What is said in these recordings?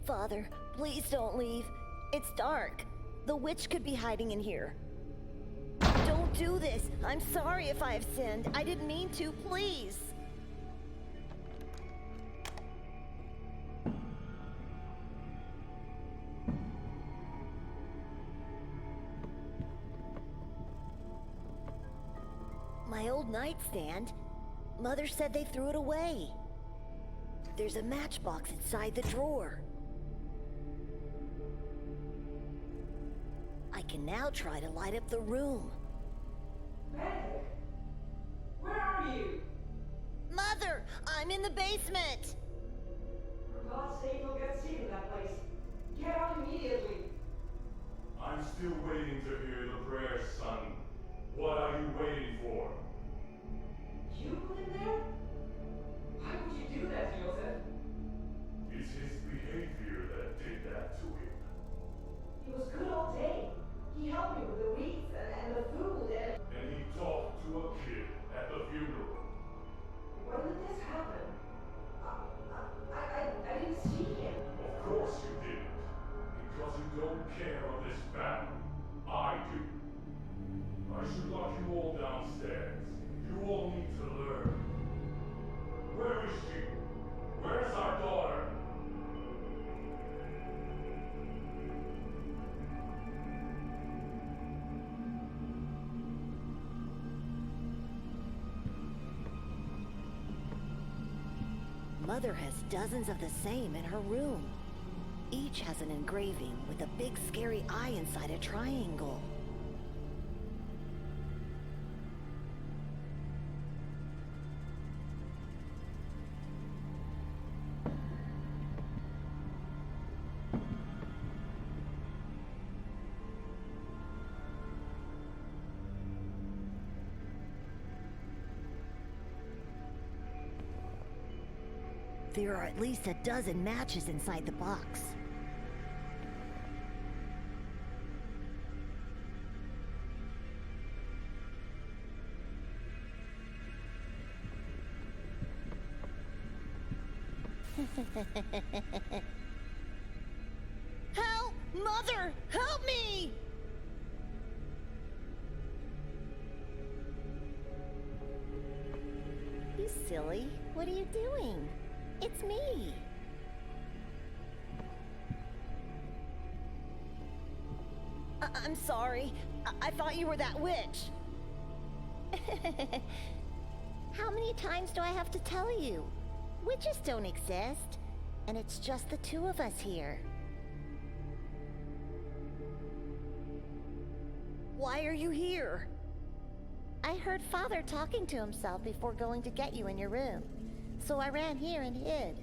Father, please don't leave. It's dark. The witch could be hiding in here. Don't do this. I'm sorry if I have sinned. I didn't mean to. Please. My old nightstand. Mother said they threw it away. There's a matchbox inside the drawer. I can now try to light up the room. Benedict! Where are you? Mother! I'm in the basement! For God's sake, you'll get sick in that place. Get out immediately. I'm still waiting to hear the prayers, son. What are you waiting for? You in there? Why would you do that, Joseph? It's his behavior that did that to him. He was good all day. He helped me with the weeds and the food and... And he talked to a kid at the funeral. When did this happen? I didn't see him. Of course you didn't. Because you don't care of this family. I do. I should lock you all downstairs. You all need to learn. Where is she? Where's our daughter? Mother has dozens of the same in her room. Each has an engraving with a big scary eye inside a triangle. There are at least a dozen matches inside the box. Help! Mother! Help me! You silly. What are you doing? It's me. I'm sorry. I thought you were that witch. How many times do I have to tell you? Witches don't exist, and it's just the two of us here. Why are you here? I heard Father talking to himself before going to get you in your room. So I ran here and hid.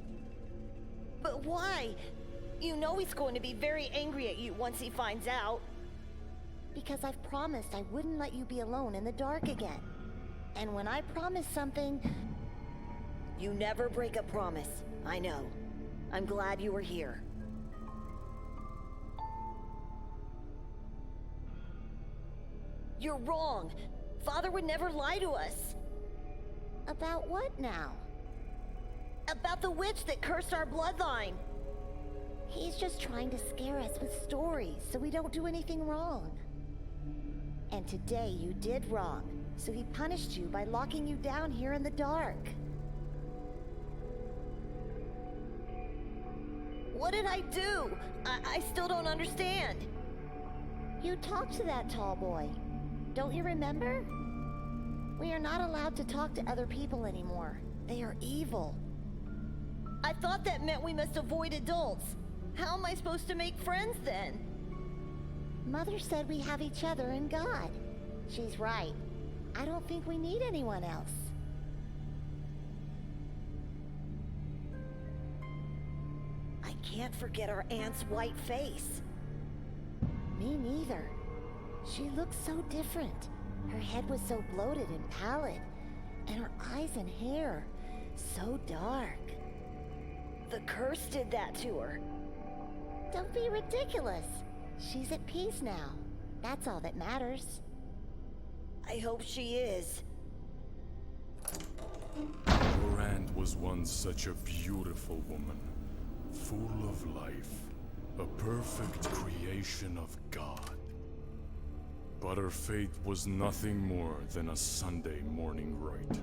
But why? You know he's going to be very angry at you once he finds out. Because I've promised I wouldn't let you be alone in the dark again. And when I promise something... You never break a promise. I know. I'm glad you were here. You're wrong. Father would never lie to us. About what now? About the witch that cursed our bloodline. He's just trying to scare us with stories so we don't do anything wrong. And today you did wrong, so he punished you by locking you down here in the dark. What did I do? I still don't understand. You talked to that tall boy. Don't you remember? We are not allowed to talk to other people anymore. They are evil. I thought that meant we must avoid adults. How am I supposed to make friends then? Mother said we have each other and God. She's right. I don't think we need anyone else. I can't forget our aunt's white face. Me neither. She looked so different. Her head was so bloated and pallid, and her eyes and hair so dark. The curse did that to her. Don't be ridiculous. She's at peace now. That's all that matters. I hope she is. Your aunt was once such a beautiful woman. full of life, a perfect creation of God. But her fate was nothing more than a Sunday morning rite,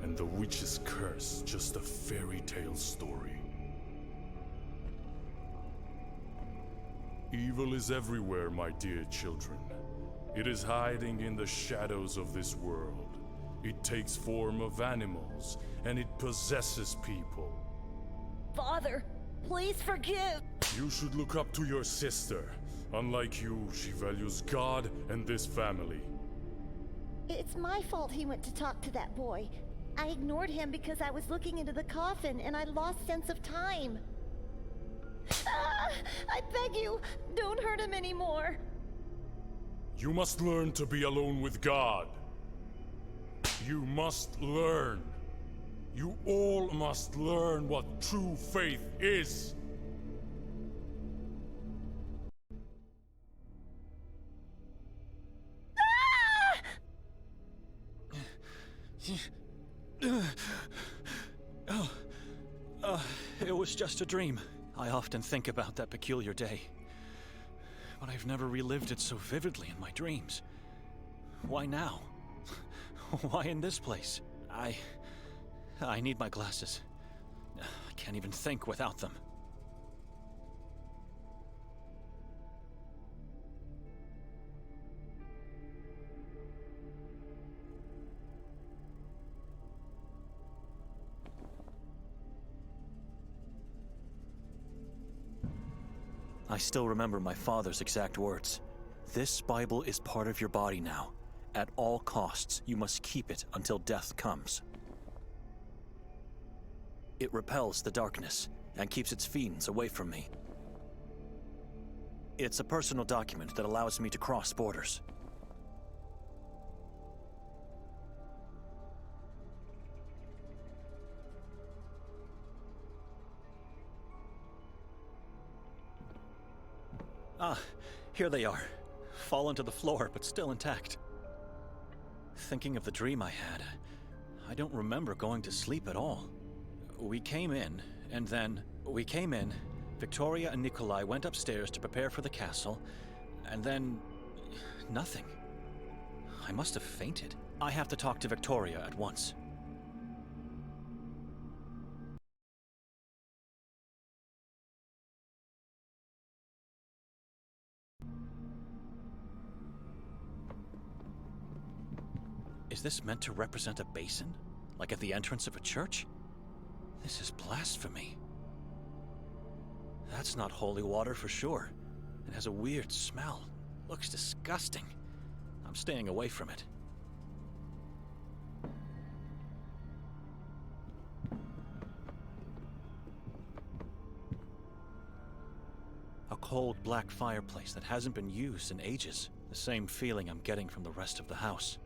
and the witch's curse just a fairy tale story. Evil is everywhere, my dear children. It is hiding in the shadows of this world. It takes form of animals, and it possesses people. Father, please forgive. You should look up to your sister. Unlike you, she values God and this family. It's my fault he went to talk to that boy. I ignored him because I was looking into the coffin and I lost sense of time. Ah, I beg you, don't hurt him anymore. You must learn to be alone with God. You must learn. You all must learn what true faith is. It was just a dream. I often think about that peculiar day, but I've never relived it so vividly in my dreams. Why now? Why in this place? I need my glasses. I can't even think without them. I still remember my father's exact words. This Bible is part of your body now. At all costs, you must keep it until death comes. It repels the darkness and keeps its fiends away from me. It's a personal document that allows me to cross borders. Ah, here they are. Fallen to the floor, but still intact. Thinking of the dream I had, I don't remember going to sleep at all. We came in, Victoria and Nikolai went upstairs to prepare for the castle, and then nothing. I must have fainted. I have to talk to Victoria at once. Is this meant to represent a basin? Like at the entrance of a church? This is blasphemy. That's not holy water for sure. It has a weird smell. Looks disgusting. I'm staying away from it. A cold black fireplace that hasn't been used in ages. The same feeling I'm getting from the rest of the house.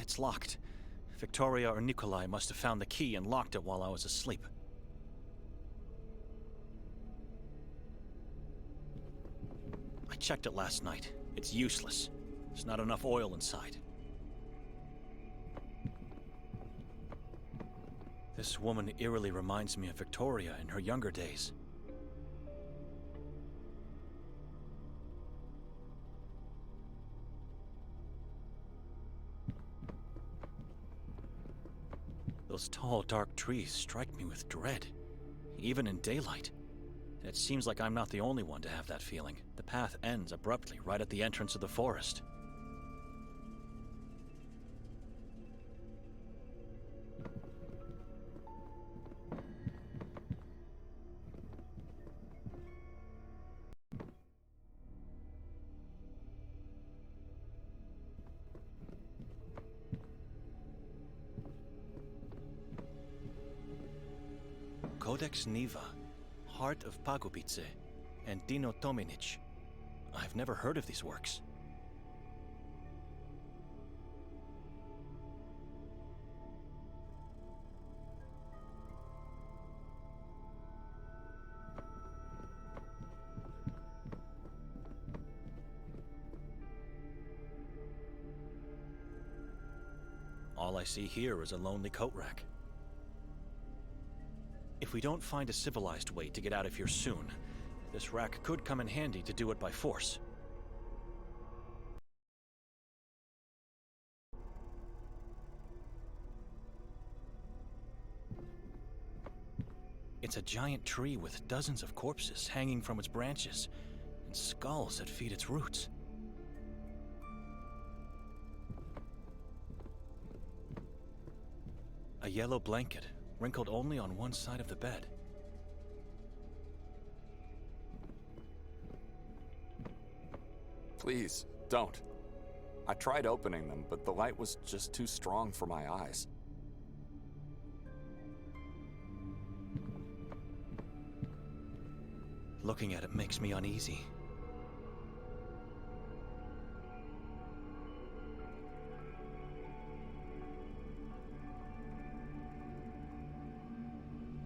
It's locked. Victoria or Nikolai must have found the key and locked it while I was asleep. I checked it last night. It's useless. There's not enough oil inside. This woman eerily reminds me of Victoria in her younger days. Those tall, dark trees strike me with dread, even in daylight. And it seems like I'm not the only one to have that feeling. The path ends abruptly right at the entrance of the forest. Codex Niva, Heart of Pagopice, and Dino Tominic. I've never heard of these works. all I see here is a lonely coat rack. If we don't find a civilized way to get out of here soon, this rack could come in handy to do it by force. It's a giant tree with dozens of corpses hanging from its branches, and skulls that feed its roots. A yellow blanket, wrinkled only on one side of the bed. Please, don't. I tried opening them, but the light was just too strong for my eyes. Looking at it makes me uneasy.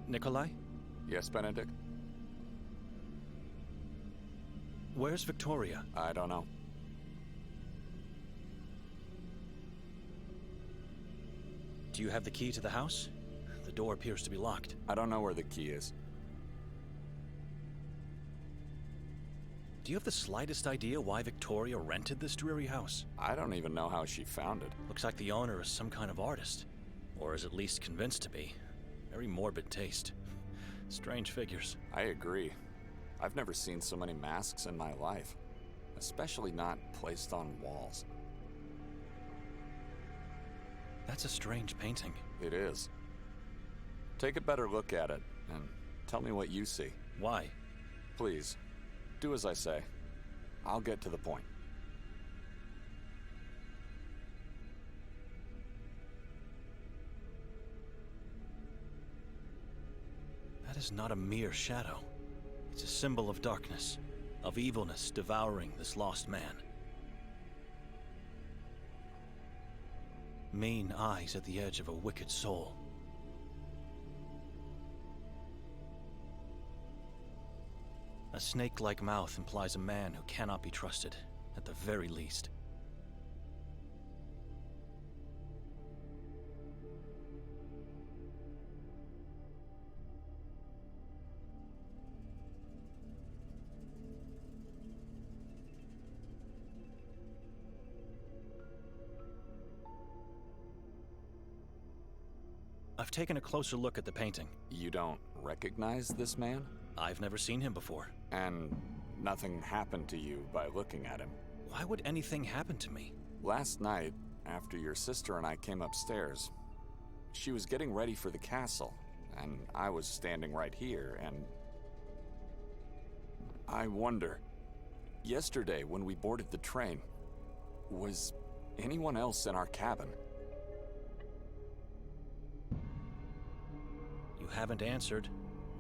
Nikolai? Yes, Benedict? Where's Victoria? I don't know. Do you have the key to the house? The door appears to be locked. I don't know where the key is. Do you have the slightest idea why Victoria rented this dreary house? I don't even know how she found it. Looks like the owner is some kind of artist. Or is at least convinced to be. Very morbid taste. Strange figures. I agree. I've never seen so many masks in my life. Especially not placed on walls. That's a strange painting. It is. Take a better look at it, and tell me what you see. Why? Please, do as I say. I'll get to the point. That is not a mere shadow. It's a symbol of darkness, of evilness devouring this lost man. Mean eyes at the edge of a wicked soul. A snake-like mouth implies a man who cannot be trusted, at the very least. I've taken a closer look at the painting. You don't recognize this man? I've never seen him before. And nothing happened to you by looking at him? Why would anything happen to me? Last night, after your sister and I came upstairs, she was getting ready for the castle, and I was standing right here, and I wonder, yesterday when we boarded the train, was anyone else in our cabin? You haven't answered.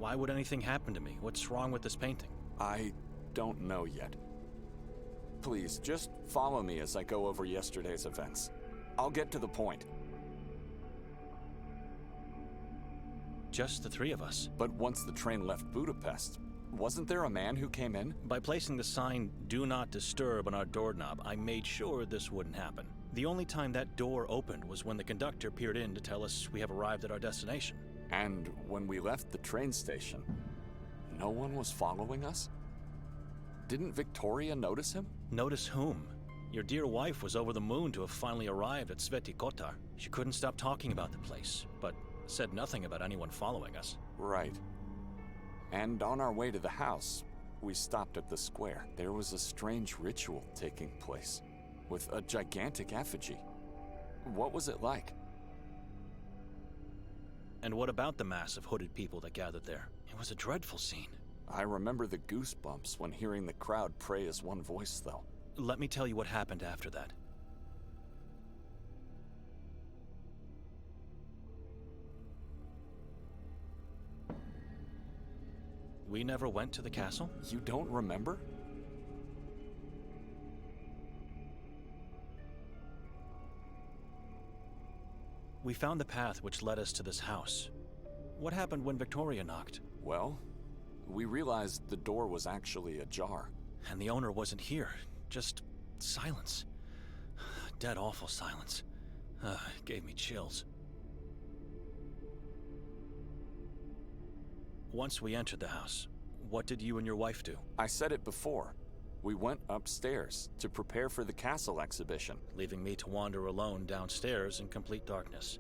Why would anything happen to me? What's wrong with this painting? I don't know yet. Please, just follow me as I go over yesterday's events. I'll get to the point. Just the three of us. But once the train left Budapest, wasn't there a man who came in? By placing the sign, "Do not disturb" on our doorknob, I made sure this wouldn't happen. The only time that door opened was when the conductor peered in to tell us we have arrived at our destination. And when we left the train station, no one was following us? Didn't Victoria notice him? Notice whom? Your dear wife was over the moon to have finally arrived at Svятый Котар. She couldn't stop talking about the place, but said nothing about anyone following us. Right. And on our way to the house, we stopped at the square. There was a strange ritual taking place, with a gigantic effigy. What was it like? And what about the mass of hooded people that gathered there? It was a dreadful scene. I remember the goosebumps when hearing the crowd pray as one voice, though. Let me tell you what happened after that. We never went to the castle? You don't remember? We found the path which led us to this house. What happened when Victoria knocked? Well, we realized the door was actually ajar. And the owner wasn't here. Just silence. Dead awful silence. It gave me chills. Once we entered the house, what did you and your wife do? I said it before. We went upstairs to prepare for the castle exhibition. Leaving me to wander alone downstairs in complete darkness.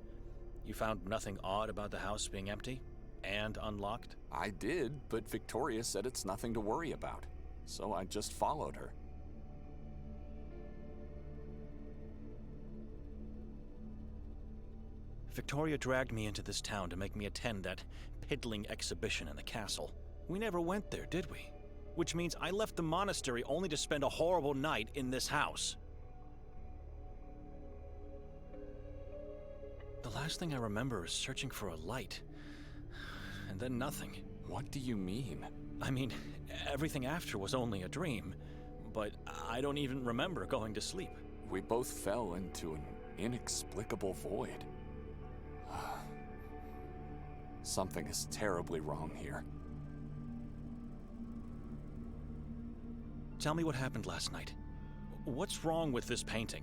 You found nothing odd about the house being empty and unlocked? I did, but Victoria said it's nothing to worry about. So I just followed her. Victoria dragged me into this town to make me attend that piddling exhibition in the castle. We never went there, did we? Which means I left the monastery only to spend a horrible night in this house. The last thing I remember is searching for a light. And then nothing. What do you mean? I mean, everything after was only a dream, but I don't even remember going to sleep. We both fell into an inexplicable void. Something is terribly wrong here. Tell me what happened last night. What's wrong with this painting?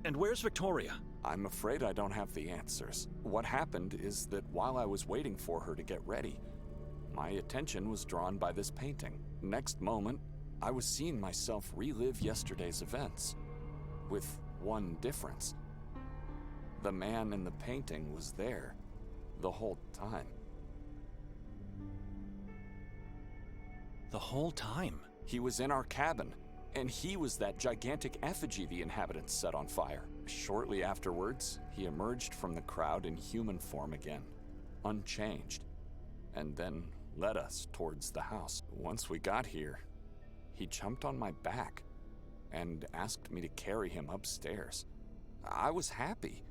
And where's Victoria? I'm afraid I don't have the answers. What happened is that while I was waiting for her to get ready, my attention was drawn by this painting. Next moment, I was seeing myself relive yesterday's events, with one difference. The man in the painting was there the whole time. The whole time? He was in our cabin, and he was that gigantic effigy the inhabitants set on fire. Shortly afterwards, he emerged from the crowd in human form again, unchanged, and then led us towards the house. Once we got here, he jumped on my back and asked me to carry him upstairs. I was happy.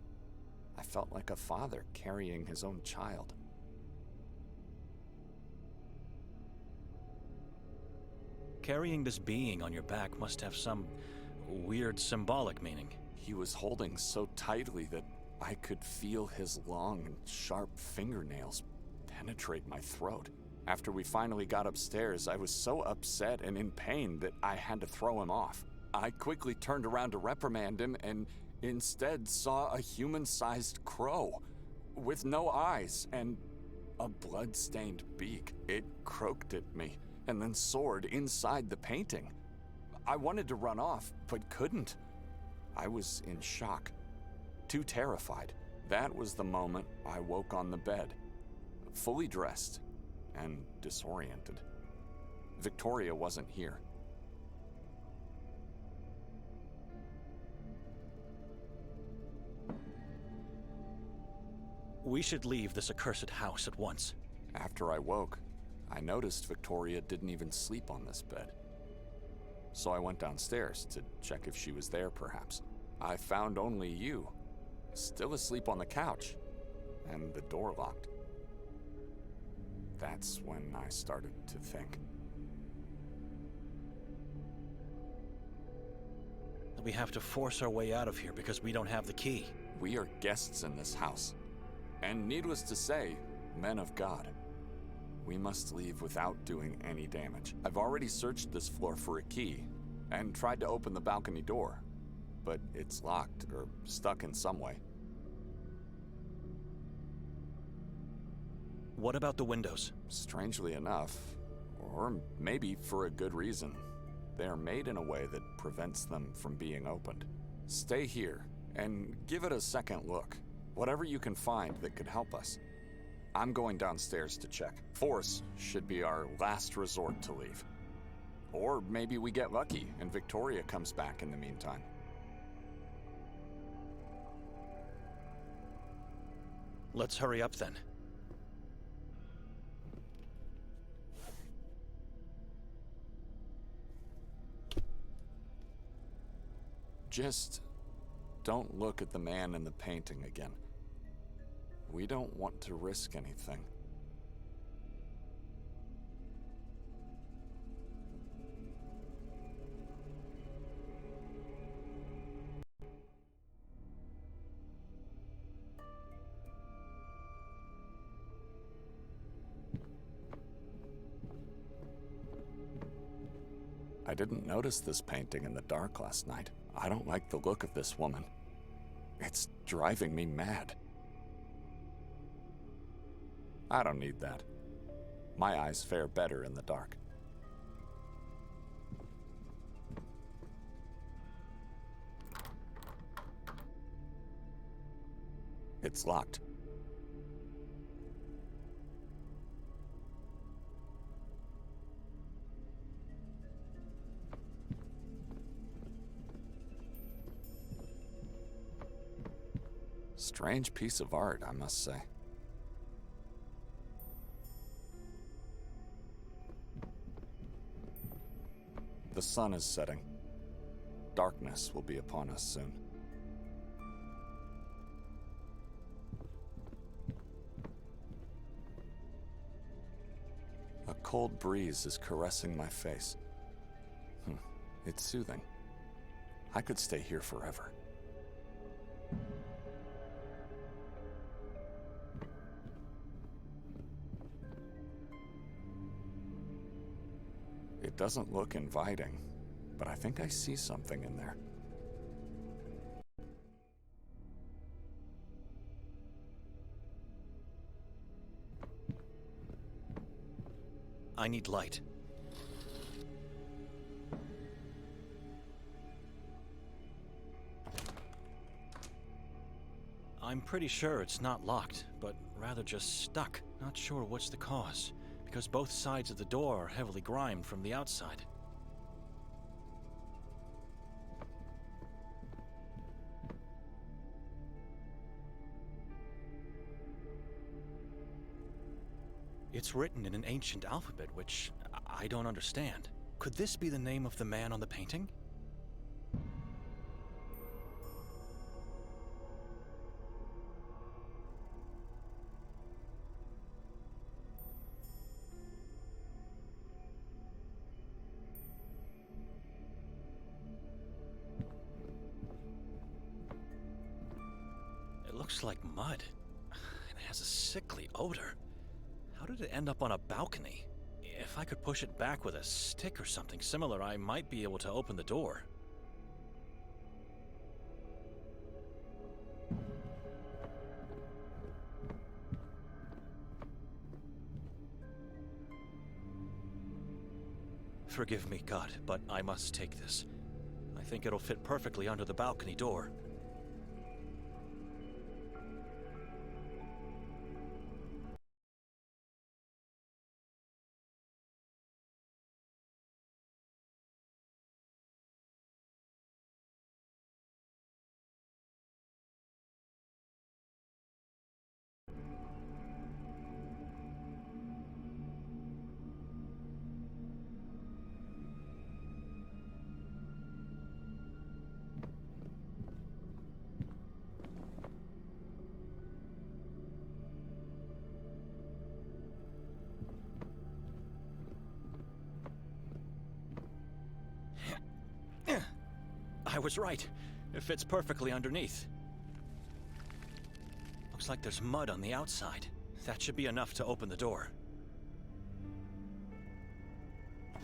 I felt like a father carrying his own child. Carrying this being on your back must have some weird symbolic meaning. He was holding so tightly that I could feel his long and sharp fingernails penetrate my throat. After we finally got upstairs, I was so upset and in pain that I had to throw him off. I quickly turned around to reprimand him and instead saw a human-sized crow with no eyes and a blood-stained beak. It croaked at me and then soared inside the painting. I wanted to run off, but couldn't. I was in shock, too terrified. That was the moment I woke on the bed, fully dressed and disoriented. Victoria wasn't here. We should leave this accursed house at once. After I woke, I noticed Victoria didn't even sleep on this bed. So I went downstairs to check if she was there, perhaps. I found only you, still asleep on the couch, and the door locked. That's when I started to think. We have to force our way out of here because we don't have the key. We are guests in this house, and needless to say, men of God. We must leave without doing any damage. I've already searched this floor for a key, and tried to open the balcony door, but it's locked or stuck in some way. What about the windows? Strangely enough, or maybe for a good reason, they are made in a way that prevents them from being opened. Stay here, and give it a second look. Whatever you can find that could help us. I'm going downstairs to check. Force should be our last resort to leave. Or maybe we get lucky and Victoria comes back in the meantime. Let's hurry up then. Just don't look at the man in the painting again. We don't want to risk anything. I didn't notice this painting in the dark last night. I don't like the look of this woman. It's driving me mad. I don't need that. My eyes fare better in the dark. It's locked. Strange piece of art, I must say. The sun is setting. Darkness will be upon us soon. A cold breeze is caressing my face. It's soothing. I could stay here forever. It doesn't look inviting, but I think I see something in there. I need light. I'm pretty sure it's not locked, but rather just stuck. Not sure what's the cause, because both sides of the door are heavily grimed from the outside. It's written in an ancient alphabet, which I don't understand. Could this be the name of the man on the painting? It looks like mud. It has a sickly odor. How did it end up on a balcony? If I could push it back with a stick or something similar, I might be able to open the door. Forgive me, God, but I must take this. I think it'll fit perfectly under the balcony door. I was right. It fits perfectly underneath. Looks like there's mud on the outside. That should be enough to open the door.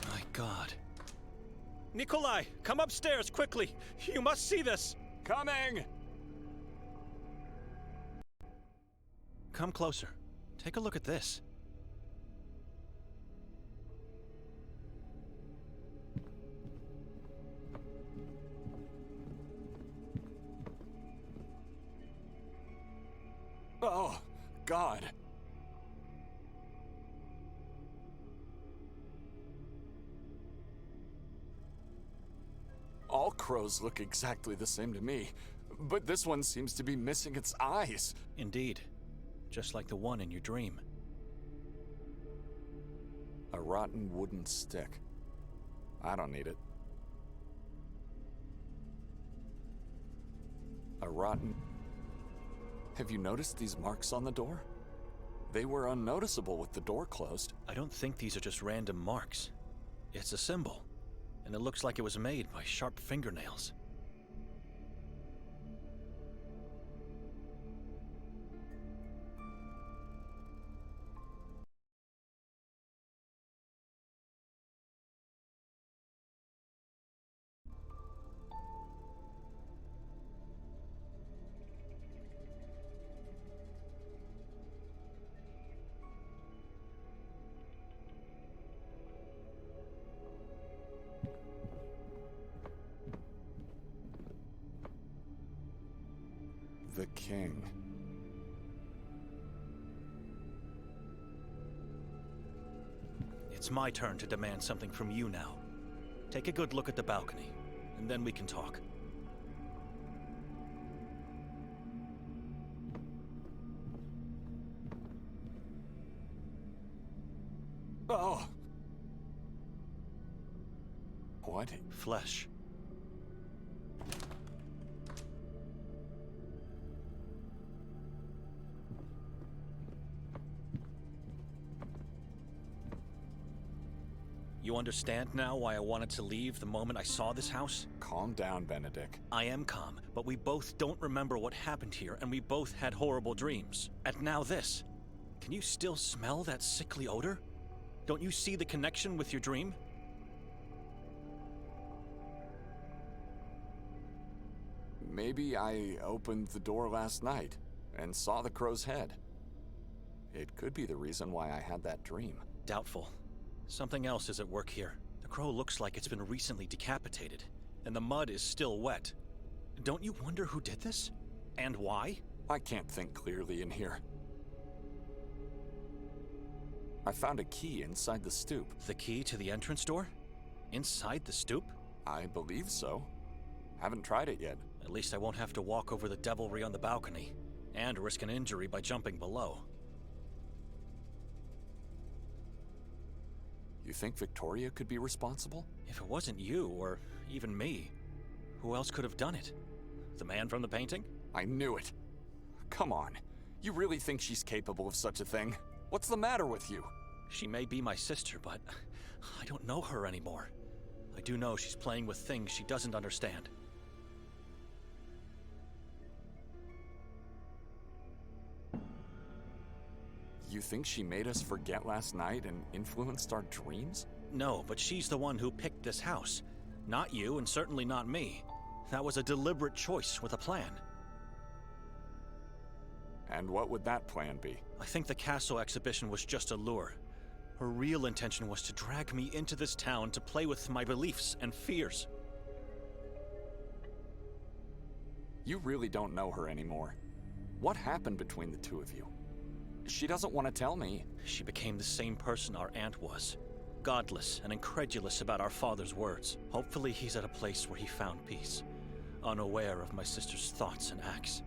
My God. Nikolai, come upstairs quickly. You must see this. Coming! Come closer. Take a look at this. Oh, God. All crows look exactly the same to me, but this one seems to be missing its eyes. Indeed. Just like the one in your dream. A rotten wooden stick. I don't need it. A rotten... Have you noticed these marks on the door? They were unnoticeable with the door closed. I don't think these are just random marks. It's a symbol, and it looks like it was made by sharp fingernails. the king. It's my turn to demand something from you now. Take a good look at the balcony, and then we can talk. Oh! What? Flesh. You understand now why I wanted to leave the moment I saw this house? Calm down, Benedict. I am calm, but we both don't remember what happened here, and we both had horrible dreams. And now this. Can you still smell that sickly odor? Don't you see the connection with your dream? Maybe I opened the door last night and saw the crow's head. It could be the reason why I had that dream. Doubtful. Something else is at work here. The crow looks like it's been recently decapitated, and the mud is still wet. Don't you wonder who did this? And why? I can't think clearly in here. I found a key inside the stoop. The key to the entrance door? Inside the stoop? I believe so. Haven't tried it yet. At least I won't have to walk over the devilry on the balcony, and risk an injury by jumping below. You think Victoria could be responsible? If it wasn't you, or even me, who else could have done it? The man from the painting? I knew it. Come on. You really think she's capable of such a thing? What's the matter with you? She may be my sister, but I don't know her anymore. I do know she's playing with things she doesn't understand. You think she made us forget last night and influenced our dreams? No, but she's the one who picked this house. Not you, and certainly not me. That was a deliberate choice with a plan. And what would that plan be? I think the castle exhibition was just a lure. Her real intention was to drag me into this town to play with my beliefs and fears. You really don't know her anymore. What happened between the two of you? She doesn't want to tell me. She became the same person our aunt was. Godless and incredulous about our father's words. Hopefully he's at a place where he found peace, unaware of my sister's thoughts and acts.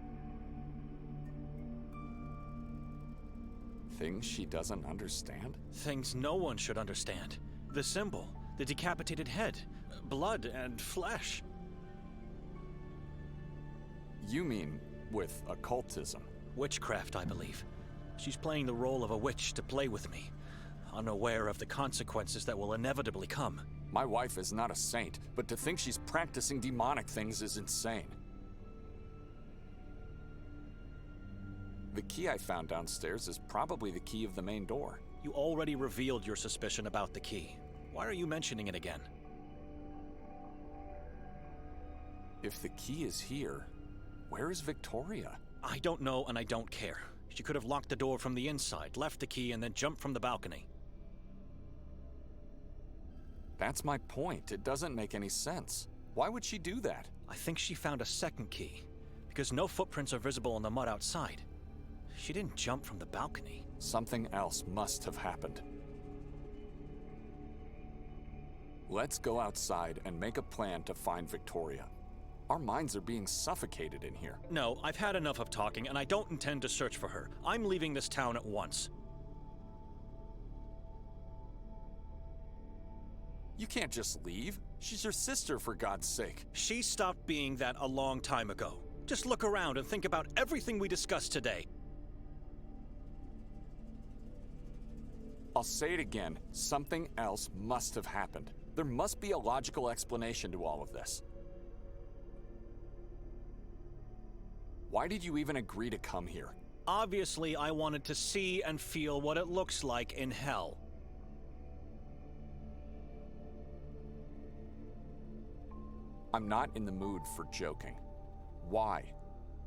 Things she doesn't understand? Things no one should understand. The symbol, the decapitated head, blood and flesh. You mean with occultism? Witchcraft, I believe. She's playing the role of a witch to play with me, unaware of the consequences that will inevitably come. My wife is not a saint, but to think she's practicing demonic things is insane. The key I found downstairs is probably the key of the main door. You already revealed your suspicion about the key. Why are you mentioning it again? If the key is here, where is Victoria? I don't know and I don't care. She could have locked the door from the inside, left the key, and then jumped from the balcony. That's my point. It doesn't make any sense. Why would she do that? I think she found a second key, because no footprints are visible on the mud outside. She didn't jump from the balcony. Something else must have happened. Let's go outside and make a plan to find Victoria. Our minds are being suffocated in here. No, I've had enough of talking, and I don't intend to search for her. I'm leaving this town at once. You can't just leave. She's your sister, for God's sake. She stopped being that a long time ago. Just look around and think about everything we discussed today. I'll say it again. Something else must have happened. There must be a logical explanation to all of this. Why did you even agree to come here? Obviously, I wanted to see and feel what it looks like in hell. I'm not in the mood for joking. Why?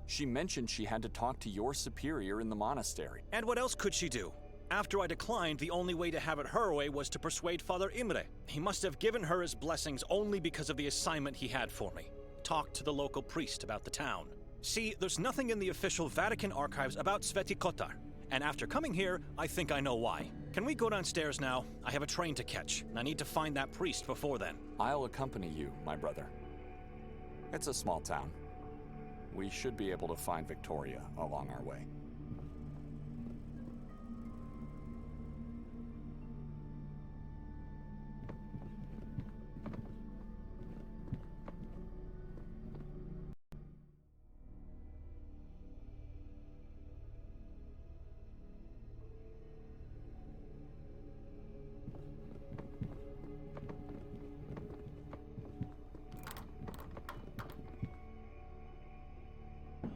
She mentioned she had to talk to your superior in the monastery. And what else could she do? After I declined, the only way to have it her way was to persuade Father Imre. He must have given her his blessings only because of the assignment he had for me. Talk to the local priest about the town. See, there's nothing in the official Vatican archives about Svятый Котар. And after coming here, I think I know why. Can we go downstairs now? I have a train to catch, and I need to find that priest before then. I'll accompany you, my brother. It's a small town. We should be able to find Victoria along our way.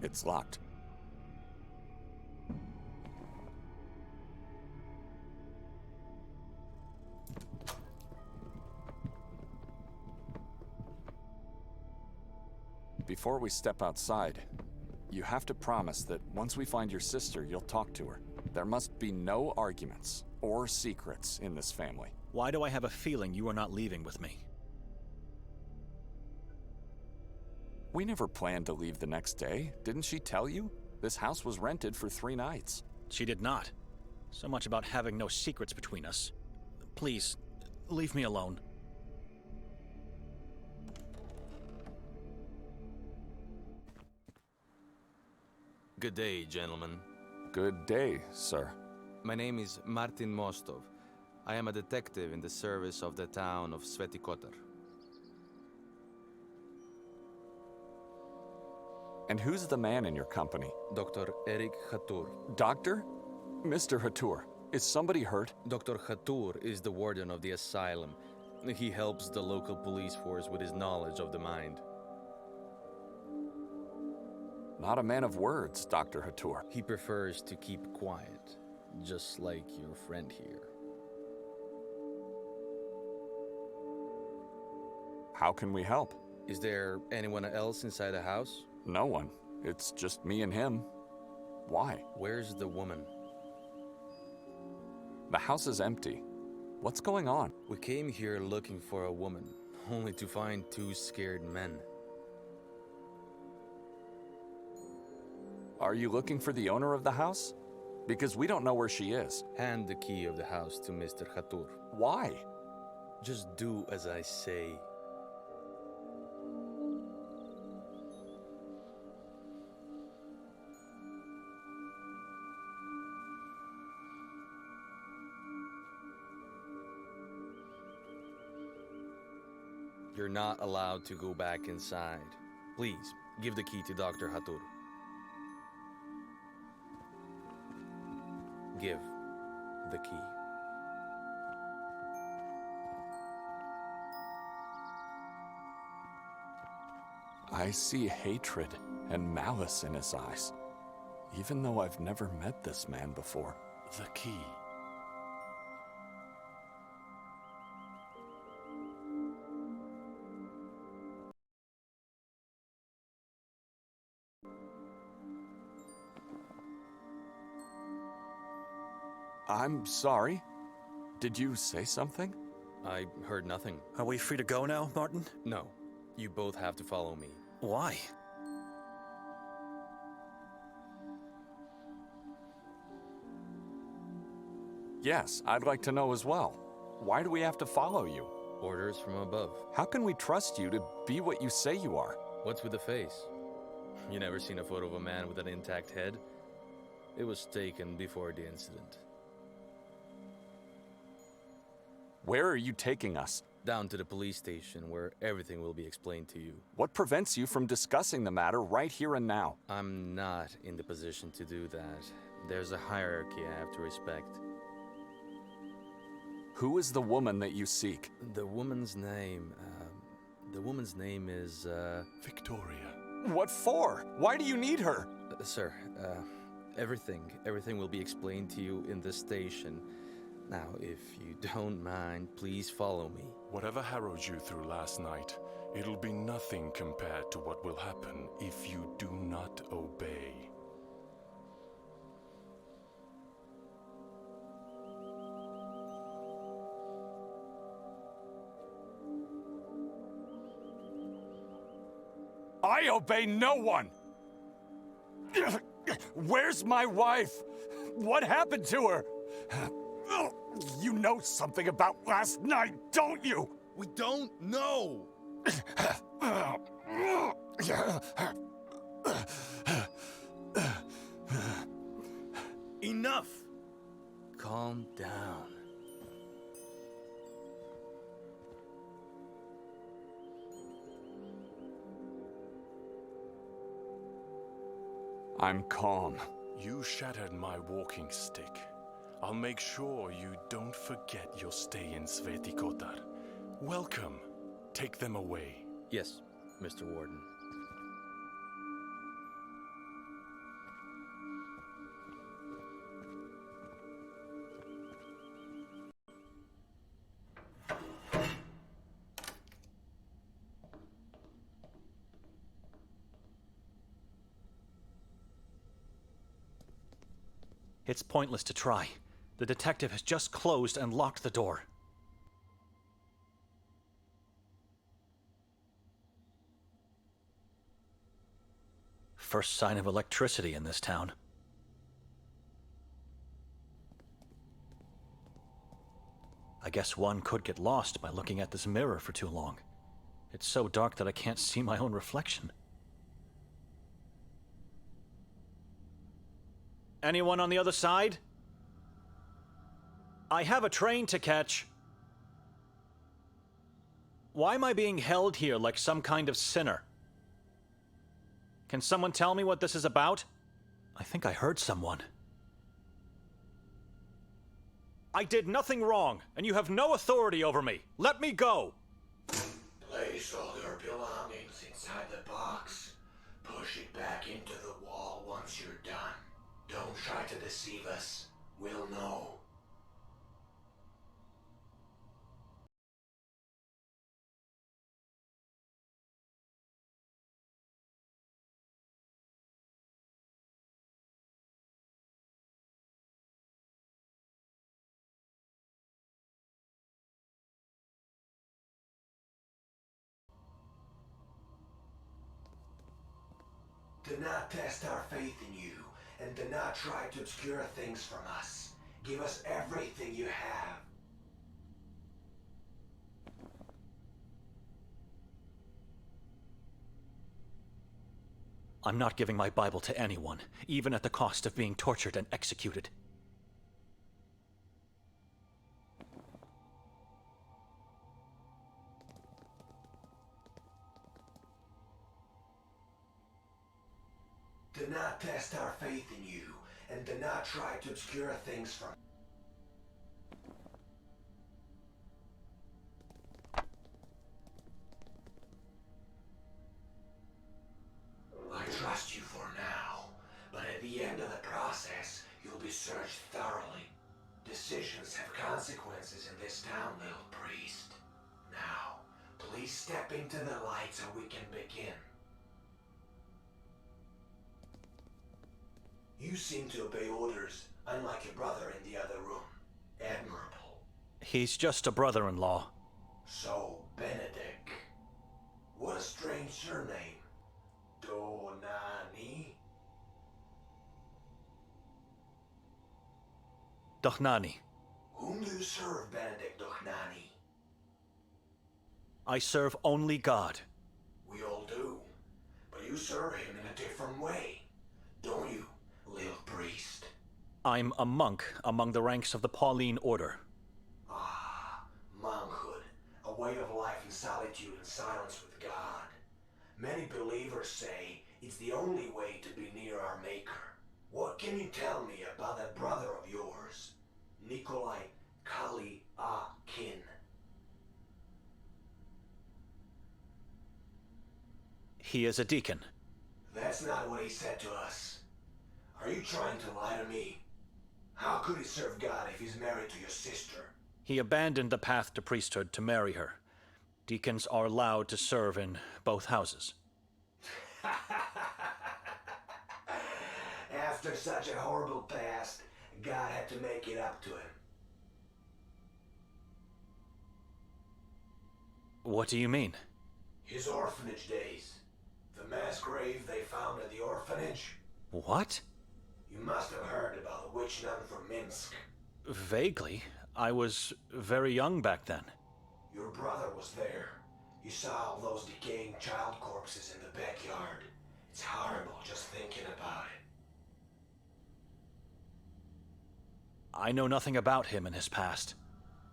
It's locked. Before we step outside, you have to promise that once we find your sister, you'll talk to her. There must be no arguments or secrets in this family. Why do I have a feeling you are not leaving with me? We never planned to leave the next day. Didn't she tell you? This house was rented for 3 nights. She did not. So much about having no secrets between us. Please, leave me alone. Good day, gentlemen. Good day, sir. My name is Martin Mostov. I am a detective in the service of the town of Svятый Котар. And who's the man in your company? Dr. Eric Hatur. Doctor? Mr. Hatur, is somebody hurt? Dr. Hatur is the warden of the asylum. He helps the local police force with his knowledge of the mind. Not a man of words, Dr. Hatur. He prefers to keep quiet, just like your friend here. How can we help? Is there anyone else inside the house? No one. It's just me and him. Why? Where's the woman? The house is empty. What's going on? We came here looking for a woman, only to find 2 scared men. Are you looking for the owner of the house? Because we don't know where she is. Hand the key of the house to Mr. Hatur. Why? Just do as I say. You're not allowed to go back inside. Please, give the key to Dr. Hatur. Give the key. I see hatred and malice in his eyes, even though I've never met this man before. The key. I'm sorry. Did you say something? I heard nothing. Are we free to go now, Martin? No, you both have to follow me. Why? Yes, I'd like to know as well. Why do we have to follow you? Orders from above. How can we trust you to be what you say you are? What's with the face? You never seen a photo of a man with an intact head? It was taken before the incident. Where are you taking us? Down to the police station where everything will be explained to you. What prevents you from discussing the matter right here and now? I'm not in the position to do that. There's a hierarchy I have to respect. Who is the woman that you seek? The woman's name is, Victoria. What for? Why do you need her? Sir, everything will be explained to you in the station. Now, if you don't mind, please follow me. Whatever harrowed you through last night, it'll be nothing compared to what will happen if you do not obey. I obey no one! Where's my wife? What happened to her? You know something about last night, don't you? We don't know! Enough! Calm down. I'm calm. You shattered my walking stick. I'll make sure you don't forget your stay in Svятый Котар. Welcome. Take them away. Yes, Mr. Warden. It's pointless to try. The detective has just closed and locked the door. First sign of electricity in this town. I guess one could get lost by looking at this mirror for too long. It's so dark that I can't see my own reflection. Anyone on the other side? I have a train to catch. Why am I being held here like some kind of sinner? Can someone tell me what this is about? I think I heard someone. I did nothing wrong, and you have no authority over me. Let me go! Place all your belongings inside the box. Push it back into the wall once you're done. Don't try to deceive us. We'll know. Do not test our faith in you, and do not try to obscure things from us. Give us everything you have. I'm not giving my Bible to anyone, even at the cost of being tortured and executed. Do not test our faith in you, and do not try to obscure things from I trust you for now, but at the end of the process, you'll be searched thoroughly. Decisions have consequences in this town, little priest. Now, please step into the light so we can begin. You seem to obey orders, unlike your brother in the other room. Admirable. He's just a brother-in-law. So, Benedek. What a strange surname. Donani? Dохнаны. Whom do you serve, Benitek Dохнаны? I serve only God. We all do. But you serve him in a different way, don't you, little priest? I'm a monk among the ranks of the Pauline Order. Ah, monkhood. A way of life in solitude and silence with God. Many believers say it's the only way to be near our Maker. What can you tell me about that brother of yours, Nikolai Kaliakin? He is a deacon. That's not what he said to us. Are you trying to lie to me? How could he serve God if he's married to your sister? He abandoned the path to priesthood to marry her. Deacons are allowed to serve in both houses. After such a horrible past, God had to make it up to him. What do you mean? His orphanage days. The mass grave they found at the orphanage. What? You must have heard about the witch nun from Minsk. Vaguely. I was very young back then. Your brother was there. You saw all those decaying child corpses in the backyard. It's horrible just thinking about it. I know nothing about him and his past.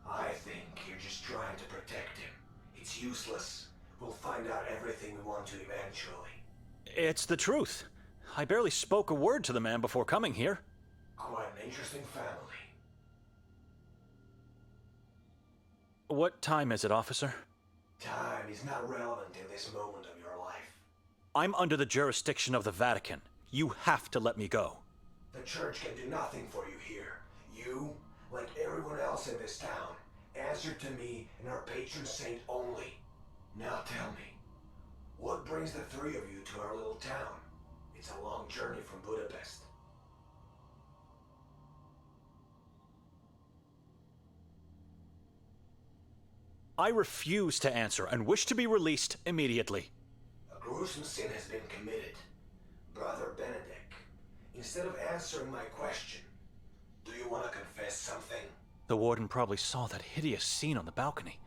I think you're just trying to protect him. It's useless. We'll find out everything we want to eventually. It's the truth. I barely spoke a word to the man before coming here. Quite an interesting family. What time is it, officer? Time is not relevant in this moment of your life. I'm under the jurisdiction of the Vatican. You have to let me go. The church can do nothing for you here. You, like everyone else in this town, answer to me and our patron saint only. Now tell me, what brings the three of you to our little town? It's a long journey from Budapest. I refuse to answer and wish to be released immediately. A gruesome sin has been committed. Brother Benedek, instead of answering my question, do you want to confess something? The warden probably saw that hideous scene on the balcony.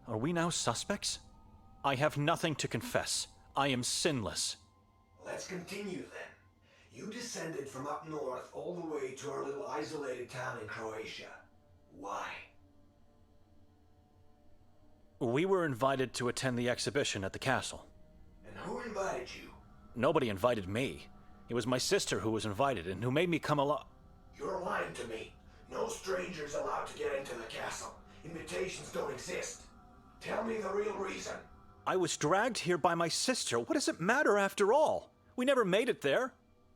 Are we now suspects? I have nothing to confess. I am sinless. Let's continue then. You descended from up north all the way to our little isolated town in Croatia. Why? We were invited to attend the exhibition at the castle. And who invited you? Nobody invited me. It was my sister who was invited and who made me come along. You're lying to me. No strangers allowed to get into the castle. Invitations don't exist. Tell me the real reason. I was dragged here by my sister. What does it matter after all? We never made it there.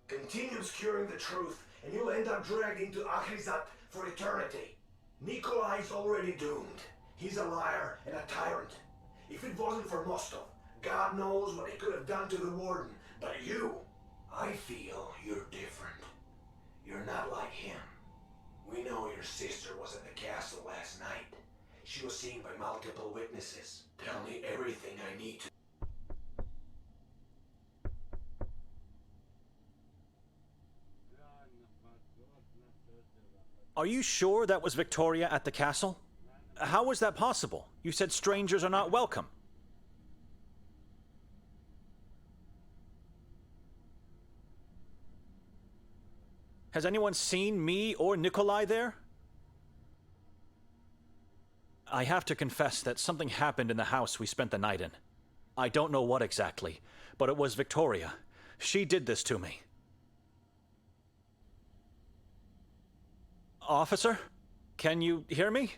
Continue obscuring the truth, and you'll end up dragged into Akhrizat for eternity. Nikolai is already doomed. He's a liar and a tyrant. If it wasn't for Mostov, God knows what he could have done to the warden. But you, I feel you're different. You're not like him. We know your sister was at the castle last night. She was seen by multiple witnesses. Tell me everything I need to. Are you sure that was Victoria at the castle? How was that possible? You said strangers are not welcome. Has anyone seen me or Nikolai there? I have to confess that something happened in the house we spent the night in. I don't know what exactly, but it was Victoria. She did this to me. Officer, can you hear me?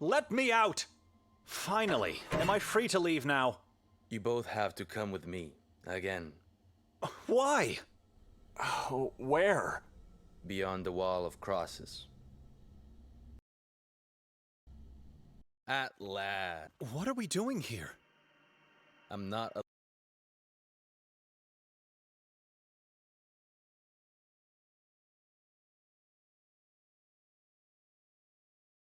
Let me out! Finally, am I free to leave now? You both have to come with me, again. Why? Oh, where? Beyond the wall of crosses. At last. What are we doing here? I'm not